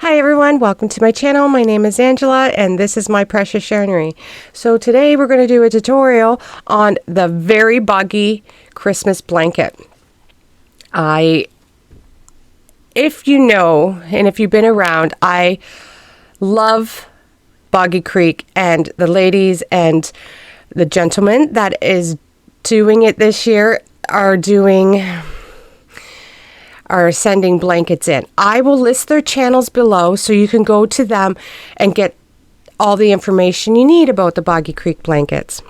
Hi everyone, welcome to my channel. My name is Angela and this is My Precious Yarnery. So today we're going to do a tutorial on the very boggy Christmas blanket. If you know and if you've been around, I love Boggy Creek, and the ladies and the gentleman that is doing it this year are sending blankets in. I will list their channels below so you can go to them and get all the information you need about the Boggy Creek blankets.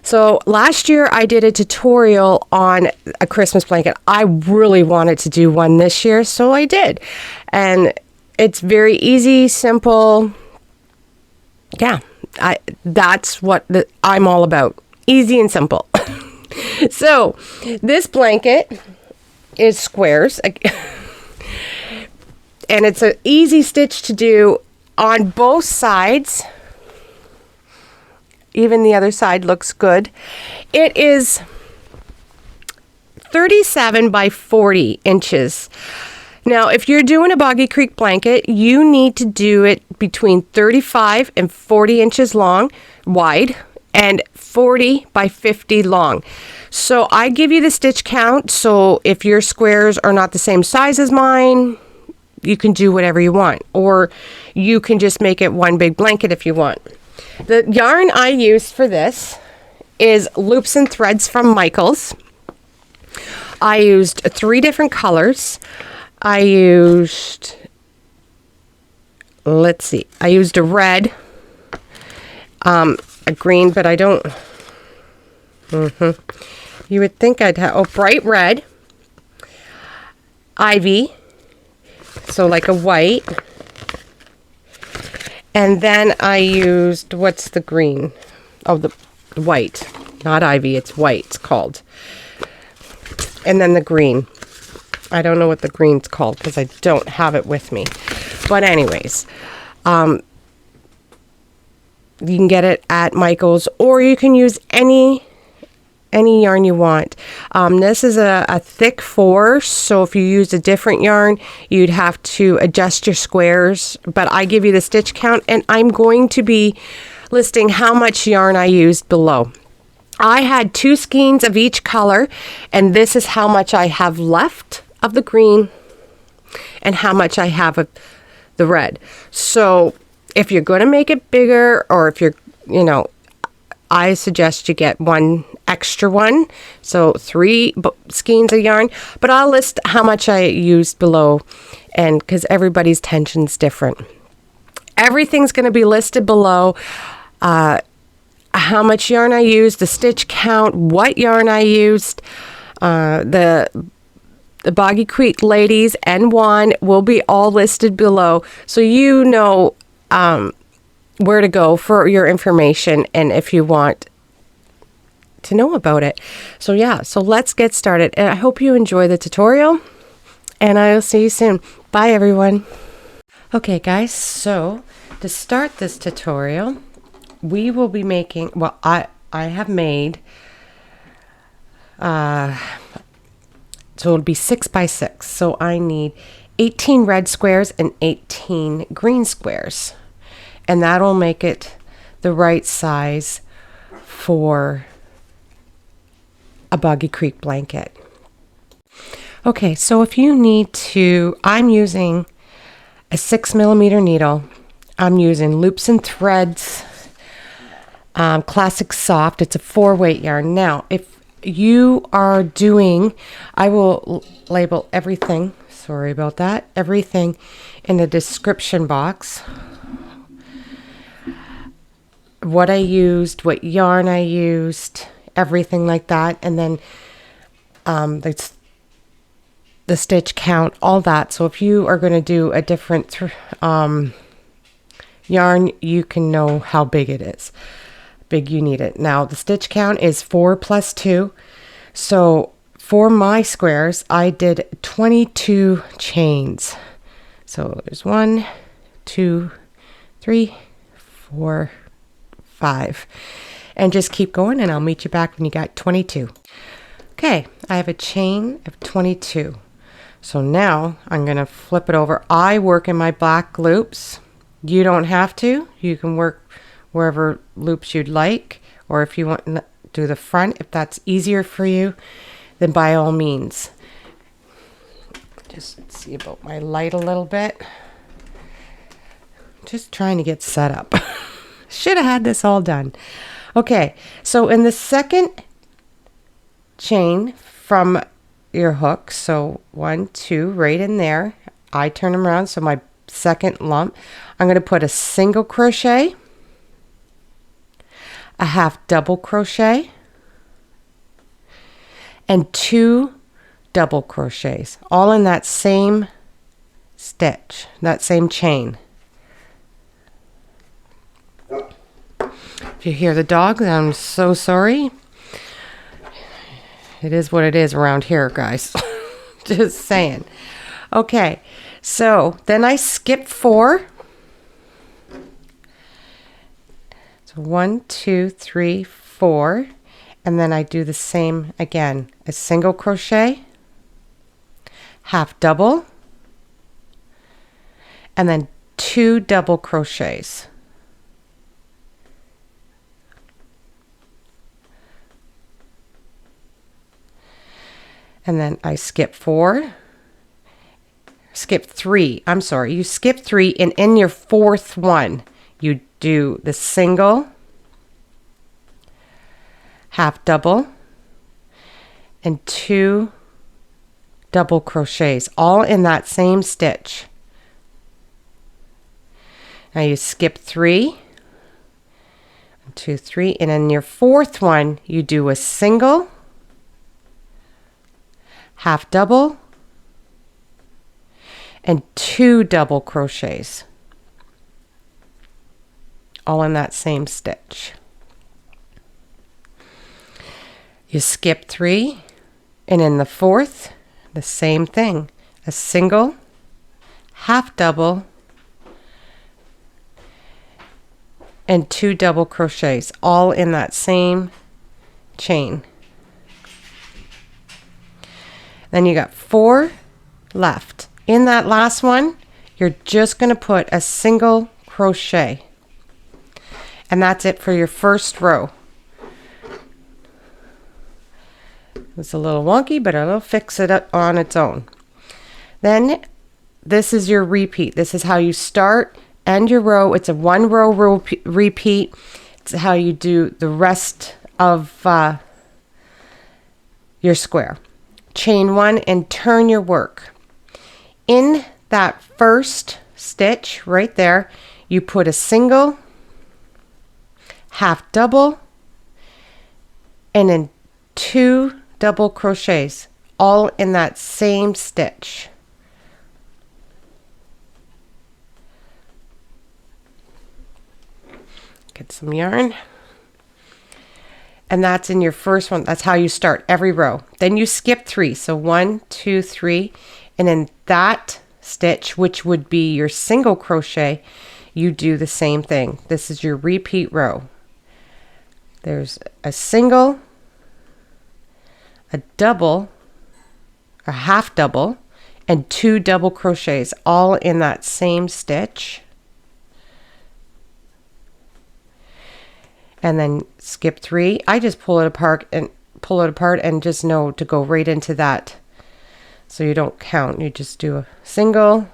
So last year I did a tutorial on a Christmas blanket. I really wanted to do one this year, so I did. And it's very easy, simple. Yeah, that's what I'm all about. Easy and simple. So this blanket is squares, and it's an easy stitch to do on both sides. Even the other side looks good. It is 37 by 40 inches. Now, if you're doing a Boggy Creek blanket, you need to do it between 35 and 40 inches long, wide, and 40 by 50 long. So I give you the stitch count, so if your squares are not the same size as mine, you can do whatever you want, or you can just make it one big blanket if you want. The yarn I used for this is Loops and Threads from Michaels. I used 3 different colors. I used a red, a green, but I don't. You would think I'd have, bright red, ivy, so like a white, and then I used, what's the green? Oh, the white, not ivy, it's white, it's called. And then the green. I don't know what the green's called because I don't have it with me. But anyways, you can get it at Michael's, or you can use any yarn you want. This is a thick 4, so if you use a different yarn, you'd have to adjust your squares. But I give you the stitch count, and I'm going to be listing how much yarn I used below. I had 2 skeins of each color, and this is how much I have left of the green and how much I have of the red. So if you're going to make it bigger, or if you're, I suggest you get one extra one, so 3 skeins of yarn. But I'll list how much I used below, and because everybody's tension's different. Everything's going to be listed below. How much yarn I used, the stitch count, what yarn I used. The Boggy Creek ladies and Juan will be all listed below, so you know where to go for your information and if you want to know about it. So yeah, so let's get started. And I hope you enjoy the tutorial, and I'll see you soon. Bye everyone. Okay guys, so to start this tutorial, we will be making, well, I have made, so it'll be 6 by 6. So I need 18 red squares and 18 green squares. And that'll make it the right size for a Boggy Creek blanket. Okay, so if you need to, I'm using a 6mm needle. I'm using Loops and Threads, Classic Soft. It's a 4-weight yarn. Now, if you are doing, I will label everything, sorry about that, everything in the description box. What I used, what yarn I used, everything like that, and then the stitch count, all that. So if you are going to do a different yarn, you can know how big it is. Big you need it. Now the stitch count is 4 plus 2. So for my squares, I did 22 chains. So there's 1, 2, 3, 4, 5. And just keep going, and I'll meet you back when you got 22. Okay, I have a chain of 22. So now I'm going to flip it over. I work in my black loops. You don't have to. You can work wherever loops you'd like, or if you want to do the front, if that's easier for you, then by all means. Just see about my light a little bit. Just trying to get set up. Should have had this all done. Okay, so in the second chain from your hook, so 1, 2, right in there, I turn them around, so my second lump, I'm going to put a single crochet, a half double crochet, and 2 double crochets, all in that same stitch, that same chain. If you hear the dog, I'm so sorry. It is what it is around here, guys. Just saying. Okay, so then I skip 4. So 1, 2, 3, 4. And then I do the same again. A single crochet, half double, and then 2 double crochets. And then I skip 4, skip 3, I'm sorry, you skip 3, and in your 4th one, you do the single, half double, and 2 double crochets, all in that same stitch. Now you skip 3, 1, 2, 3, and in your 4th one, you do a single, half double, and 2 double crochets, all in that same stitch. You skip 3, and in the 4th, the same thing, a single, half double, and 2 double crochets, all in that same chain. Then you got 4 left. In that last one, you're just going to put a single crochet. And that's it for your first row. It's a little wonky, but it'll fix it up on its own. Then this is your repeat. This is how you start, end your row. It's a 1 row repeat. It's how you do the rest of your square. Chain 1 and turn your work. In that first stitch right there, you put a single, half double, and then 2 double crochets, all in that same stitch. Get some yarn. And that's in your first one. That's how you start every row. Then you skip 3. So 1, 2, 3. And in that stitch, which would be your single crochet, you do the same thing. This is your repeat row. There's a single, a double, a half double, and 2 double crochets, all in that same stitch. And then skip 3. I just pull it apart and just know to go right into that. So you don't count. You just do a single,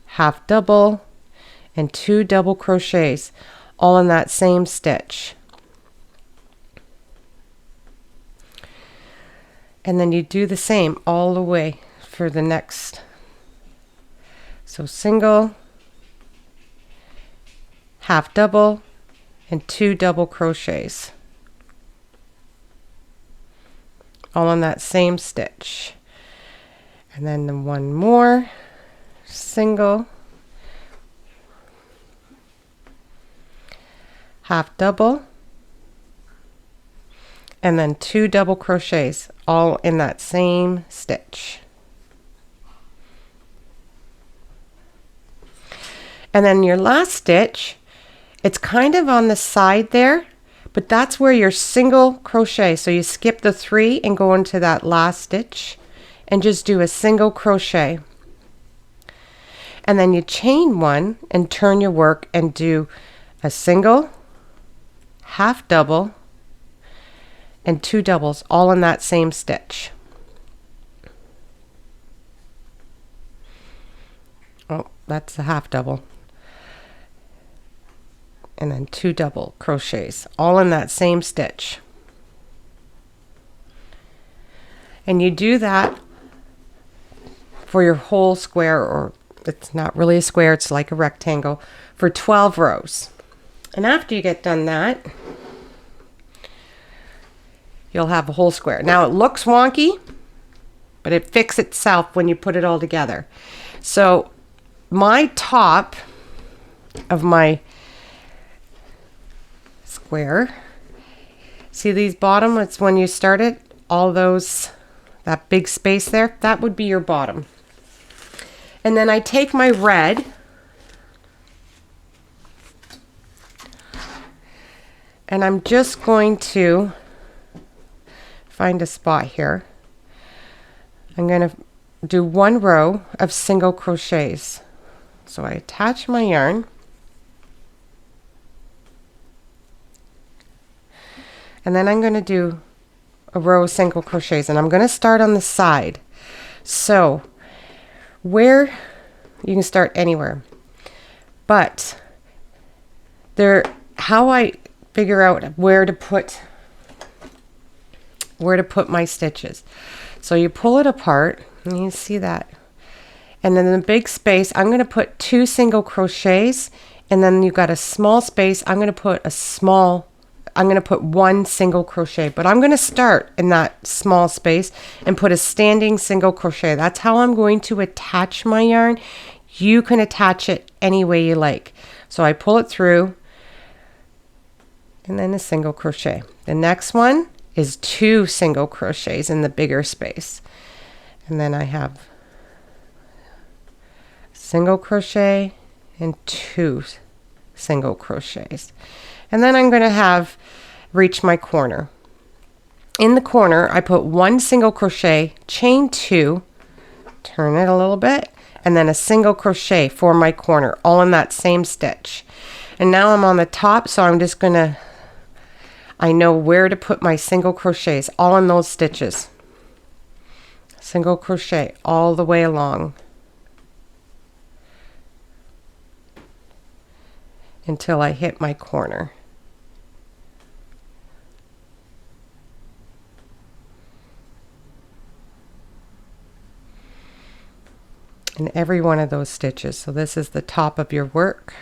half double, and 2 double crochets, all in that same stitch. And then you do the same all the way for the next. So single, half double, and 2 double crochets, all in that same stitch. And then the 1 more, single, half double, and then 2 double crochets, all in that same stitch. And then your last stitch, it's kind of on the side there, but that's where your single crochet. So you skip the 3 and go into that last stitch, and just do a single crochet. And then you chain one and turn your work and do a single, half double, and 2 doubles all in that same stitch. Oh, that's a half double. And then 2 double crochets all in that same stitch. And you do that for your whole square, or it's not really a square, it's like a rectangle, for 12 rows. And after you get done that, you'll have a whole square. Now it looks wonky, but it fixes itself when you put it all together. So my top of my square, see these bottom, it's when you start it, all those, that big space there, that would be your bottom. And then I take my red and I'm just going to find a spot here. I'm going to do 1 row of single crochets. So I attach my yarn, and then I'm going to do a row of single crochets, and I'm going to start on the side. So where you can start anywhere, but there, how I figure out where to put my stitches. So you pull it apart and you see that, and then in the big space I'm going to put 2 single crochets, and then you've got a small space, I'm going to put 1 single crochet, but I'm going to start in that small space and put a standing single crochet. That's how I'm going to attach my yarn. You can attach it any way you like. So I pull it through and then a single crochet. The next one is 2 single crochets in the bigger space, and then I have single crochet and 2 single crochets, and then I'm going to reach my corner. In the corner I put 1 single crochet, chain 2, turn it a little bit, and then a single crochet for my corner, all in that same stitch. And now I'm on the top, so I'm just gonna, I know where to put my single crochets, all in those stitches. Single crochet all the way along until I hit my corner. In every one of those stitches. So this is the top of your work.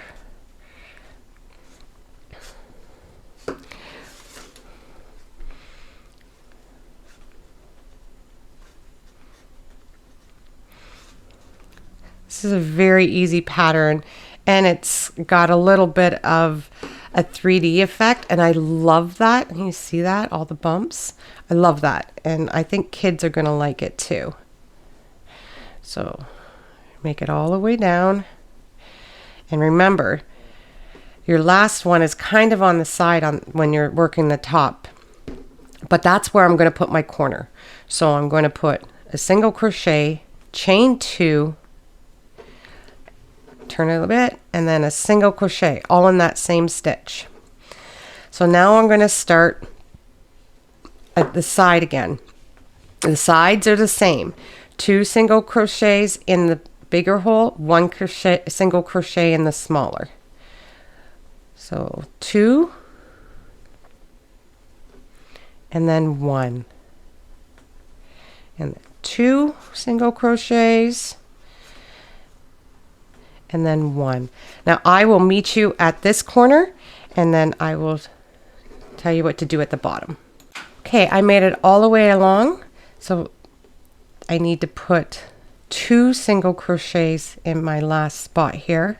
This is a very easy pattern, and it's got a little bit of a 3D effect, and I love that. You see that, all the bumps? I love that, and I think kids are going to like it too. So make it all the way down, and remember your last one is kind of on the side when you're working the top, but that's where I'm going to put my corner. So I'm going to put a single crochet, chain 2, turn it a little bit, and then a single crochet all in that same stitch. So now I'm going to start at the side again. The sides are the same. 2 single crochets in the bigger hole, 1 single crochet in the smaller. So 2 and then 1, and 2 single crochets and then 1. Now I will meet you at this corner, and then I will tell you what to do at the bottom. Okay, I made it all the way along, so I need to put 2 single crochets in my last spot here.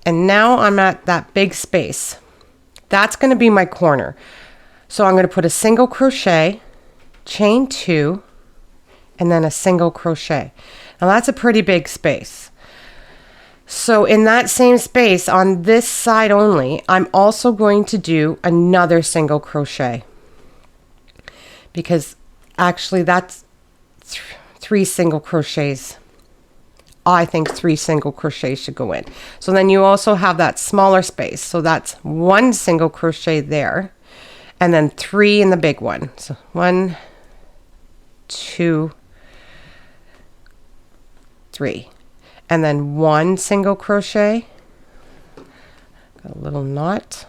And now I'm at that big space. That's going to be my corner. So I'm going to put a single crochet, chain 2, and then a single crochet. Now that's a pretty big space. So in that same space on this side only, I'm also going to do another single crochet, because Actually, that's 3 single crochets. I think 3 single crochets should go in. So then you also have that smaller space. So that's 1 single crochet there, and then 3 in the big one. So 1, 2, 3, and then 1 single crochet. Got a little knot.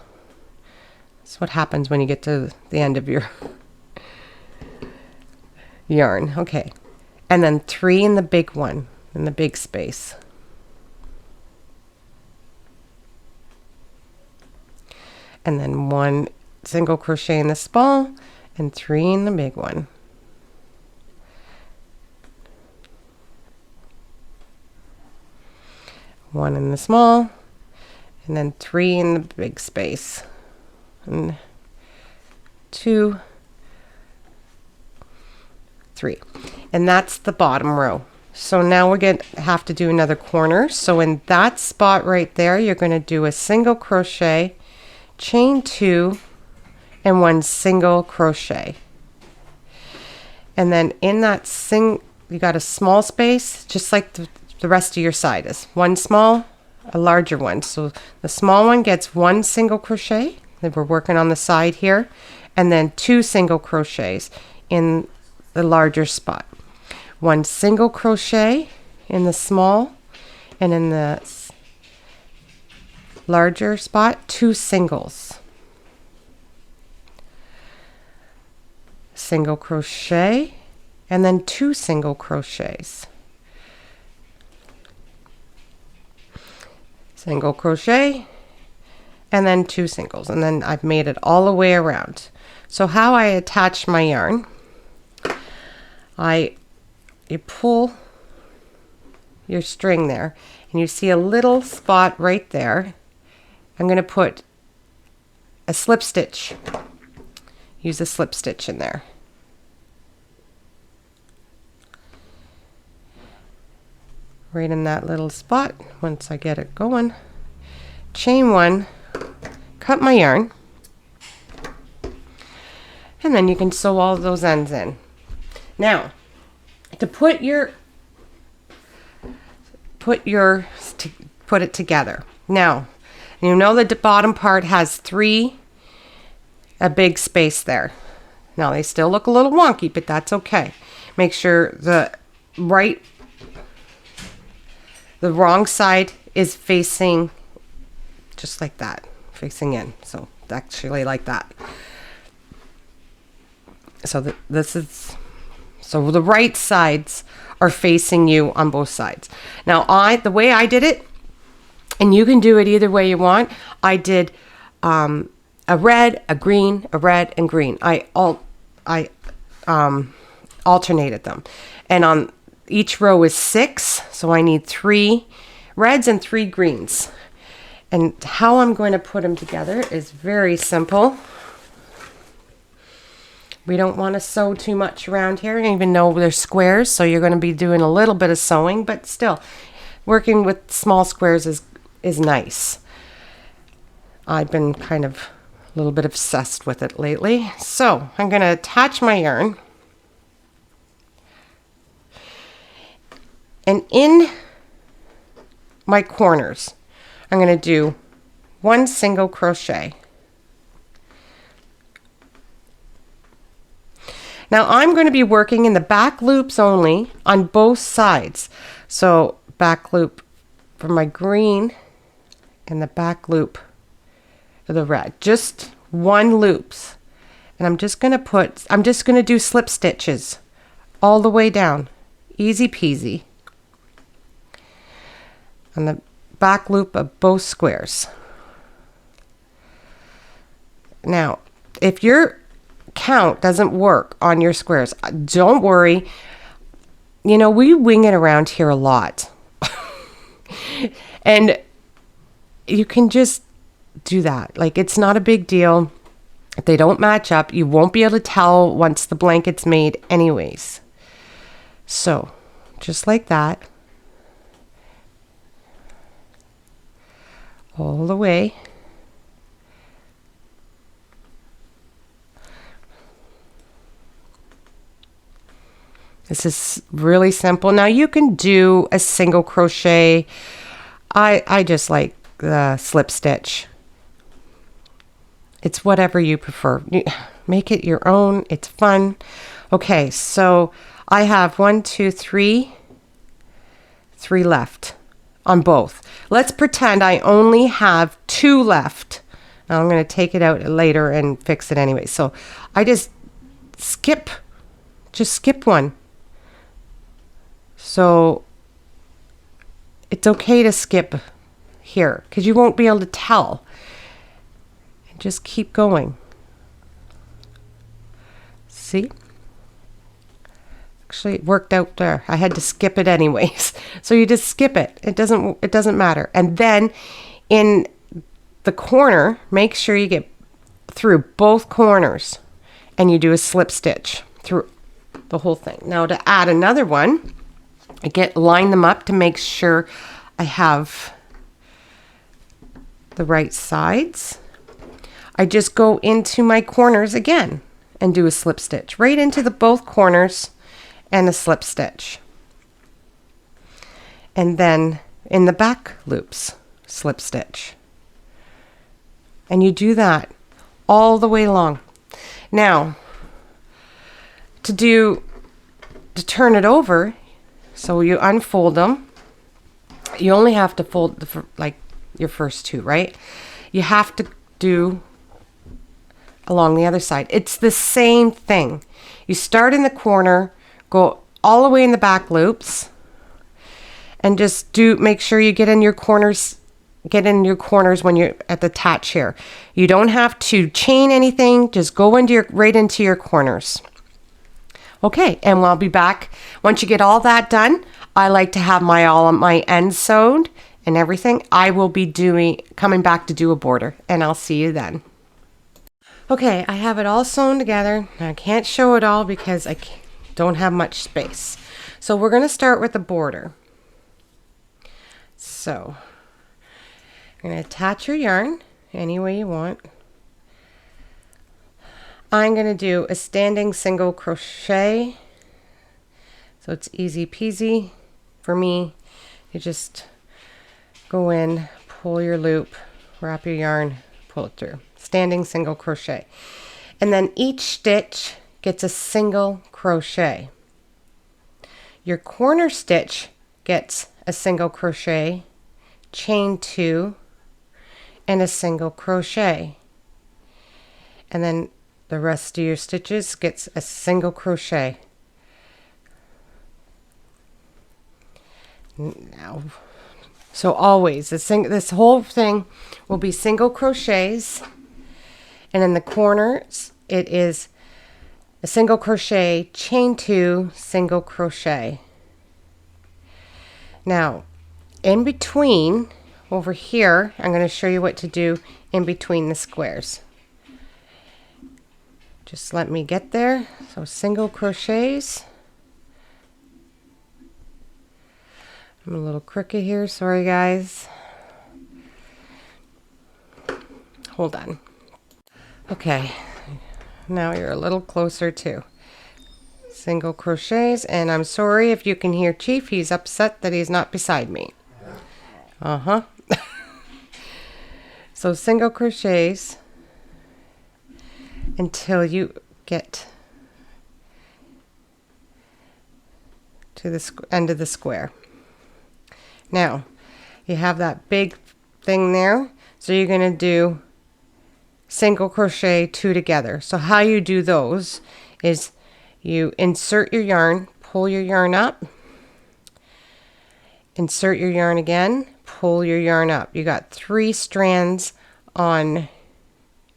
That's what happens when you get to the end of your yarn. Okay, and then 3 in the big one, in the big space. And then 1 single crochet in the small and 3 in the big one. One in the small and then 3 in the big space. And 2, 3. And that's the bottom row. So now we're going to have to do another corner. So in that spot right there, you're going to do a single crochet, chain 2, and 1 single crochet. And then in that you got a small space, just like the rest of your side is. 1 small, a larger one. So the small one gets 1 single crochet. That we're working on the side here, and then 2 single crochets in the larger spot. 1 single crochet in the small, and in the larger spot, 2 singles. Single crochet, and then 2 single crochets. Single crochet, and then 2 singles, and then I've made it all the way around. So how I attach my yarn, you pull your string there, and you see a little spot right there. I'm going to put a slip stitch. Use a slip stitch in there. Right in that little spot. Once I get it going, chain 1, cut my yarn, and then you can sew all those ends in. Now, to put it together. Now, you know the bottom part has a big space there. Now they still look a little wonky, but that's okay. Make sure the wrong side is facing just like that, facing in. So actually like that. So so the right sides are facing you on both sides. Now the way I did it, and you can do it either way you want, I did a red, a green, a red, and green. I alternated them. And on each row is 6, so I need 3 reds and 3 greens. And how I'm going to put them together is very simple. We don't want to sew too much around here, even though they're squares, so you're going to be doing a little bit of sewing, but still, working with small squares is nice. I've been kind of a little bit obsessed with it lately. So I'm going to attach my yarn. And in my corners, I'm going to do 1 single crochet. Now I'm going to be working in the back loops only on both sides. So back loop for my green and the back loop for the red. Just 1 loops. And I'm just going to do slip stitches all the way down. Easy peasy. On the back loop of both squares. Now, if your count doesn't work on your squares, don't worry. You know, we wing it around here a lot. And you can just do that. Like, it's not a big deal. If they don't match up, you won't be able to tell once the blanket's made anyways. So, just like that. All the way. This is really simple. Now you can do a single crochet. I just like the slip stitch. It's whatever you prefer. Make it your own. It's fun. Okay, so I have 1, 2, 3 left on both. Let's pretend I only have 2 left. Now I'm going to take it out later and fix it anyway. So I just skip one. So it's okay to skip here because you won't be able to tell. And just keep going. See? Actually, it worked out there. I had to skip it anyways. So you just skip it. It doesn't matter. And then in the corner, make sure you get through both corners and you do a slip stitch through the whole thing. Now to add another one, line them up to make sure I have the right sides. I just go into my corners again and do a slip stitch right into both corners and a slip stitch. And then in the back loops, slip stitch. And you do that all the way along. Now, to turn it over, so you unfold them. You only have to fold like your first 2, right? You have to do along the other side. It's the same thing. You start in the corner, go all the way in the back loops, and just make sure you get in your corners when you're at the attach here. You don't have to chain anything, just go right into your corners. Okay, and I'll be back. Once you get all that done, I like to have all of my ends sewed and everything. I will be coming back to do a border, and I'll see you then. Okay, I have it all sewn together. I can't show it all because I don't have much space. So we're going to start with the border. So you're going to attach your yarn any way you want. I'm going to do a standing single crochet. So it's easy peasy for me. You just go in, pull your loop, wrap your yarn, pull it through. Standing single crochet. And then each stitch gets a single crochet. Your corner stitch gets a single crochet, chain 2, and a single crochet. And then the rest of your stitches gets a single crochet. Now, so always this whole thing will be single crochets, and in the corners it is a single crochet, chain 2, single crochet. Now in between over here, I'm going to show you what to do in between the squares. Just let me get there. So single crochets. I'm a little crooked here, sorry guys. Hold on. Okay, now you're a little closer too. Single crochets, and I'm sorry if you can hear Chief, he's upset that he's not beside me. So single crochets until you get to the end of the square. Now you have that big thing there, so you're going to do single crochet 2 together. So how you do those is you insert your yarn, pull your yarn up, insert your yarn again, pull your yarn up. You got 3 strands on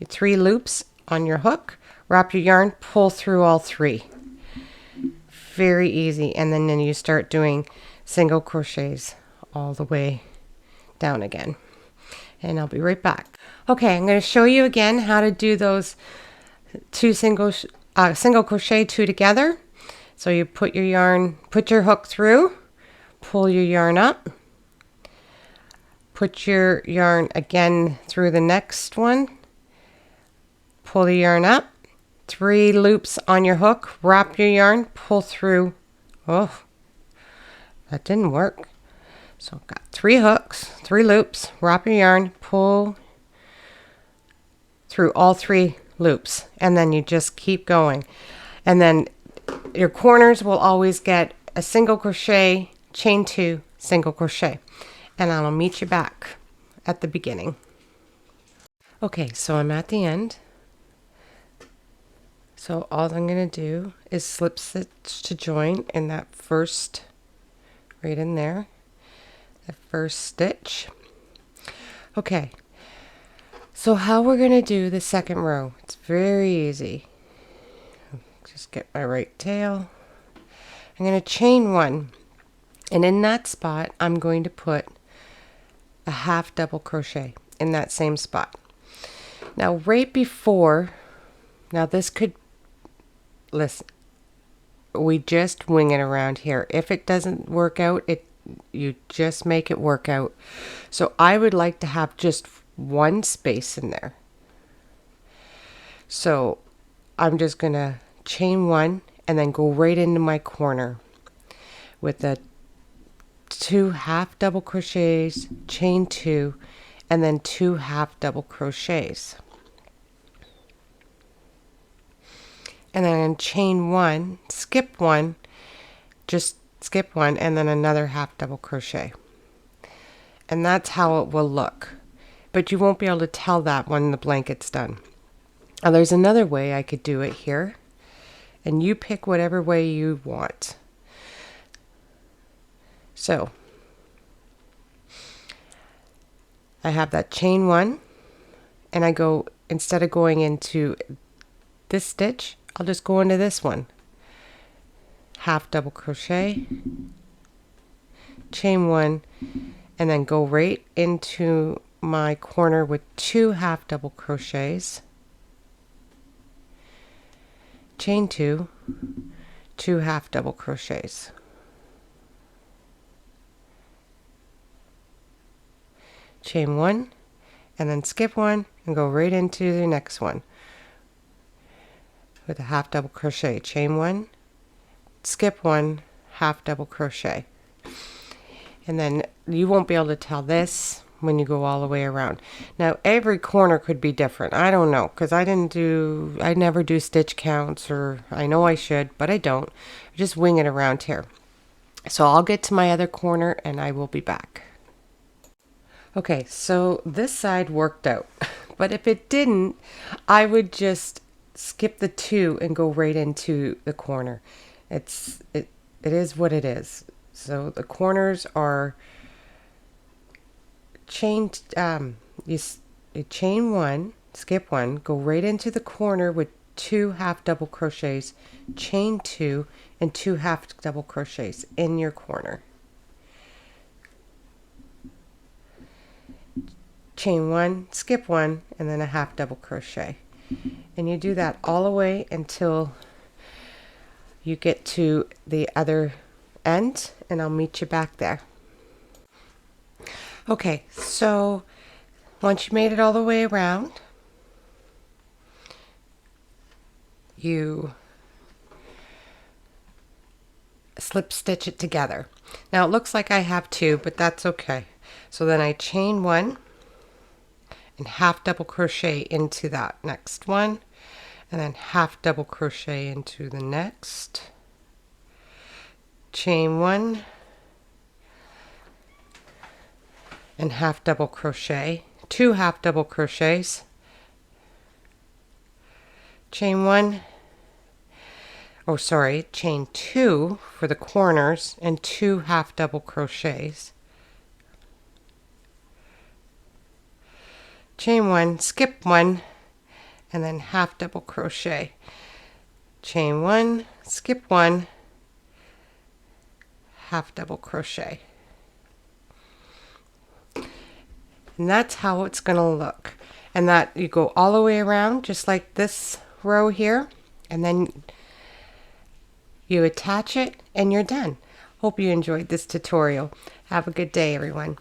3 loops on your hook, wrap your yarn, pull through all 3. Very easy. And then you start doing single crochets all the way down again. And I'll be right back. Okay, I'm going to show you again how to do those 2 single crochet 2 together. So you put your hook through, pull your yarn up, put your yarn again through the next one, pull the yarn up, 3 loops on your hook, wrap your yarn, pull through Oh, that didn't work. So I've got 3 hooks, 3 loops, wrap your yarn, pull through all 3 loops, and then you just keep going. And then your corners will always get a single crochet, chain 2, single crochet. And I'll meet you back at the beginning. Okay, so I'm at the end. So all I'm going to do is slip stitch to join in that first, right in there, the first stitch. Okay, so how we're going to do the second row, it's very easy. Just get my right tail. I'm going to chain 1, and in that spot I'm going to put a half double crochet in that same spot. Now right before, now this could, listen, we just wing it around here. If it doesn't work out, you just make it work out. So I would like to have just one space in there. So I'm just gonna chain 1 and then go right into my corner with the 2 half double crochets, chain 2, and then 2 half double crochets. And then chain 1, skip 1, just skip 1, and then another half double crochet. And that's how it will look. But you won't be able to tell that when the blanket's done. Now there's another way I could do it here, and you pick whatever way you want. So I have that chain 1, and I go, instead of going into this stitch, I'll just go into this one. Half double crochet, chain 1, and then go right into my corner with 2 half double crochets, chain 2, 2 half double crochets. Chain 1, and then skip 1 and go right into the next one with a half double crochet. Chain 1, skip 1, half double crochet. And then you won't be able to tell this when you go all the way around. Now every corner could be different. I don't know, because I never do stitch counts, or I know I should, but I don't. I just wing it around here. So I'll get to my other corner and I will be back. Okay, so this side worked out, but if it didn't, I would just skip the 2 and go right into the corner. It is what it is. So the corners are chained. You chain 1, skip 1, go right into the corner with 2 half double crochets, chain 2, and 2 half double crochets in your corner. Chain 1, skip 1, and then a half double crochet. And you do that all the way until you get to the other end, and I'll meet you back there. Okay, so once you made it all the way around, you slip stitch it together. Now it looks like I have 2, but that's okay. So then I chain 1 and half double crochet into that next one, and then half double crochet into the next, chain 1 and half double crochet, 2 half double crochets, chain 1, oh sorry, chain 2 for the corners, and 2 half double crochets, chain 1, skip 1, and then half double crochet, chain 1, skip 1, half double crochet. And that's how it's going to look. And that you go all the way around just like this row here, and then you attach it and you're done. Hope you enjoyed this tutorial. Have a good day, everyone.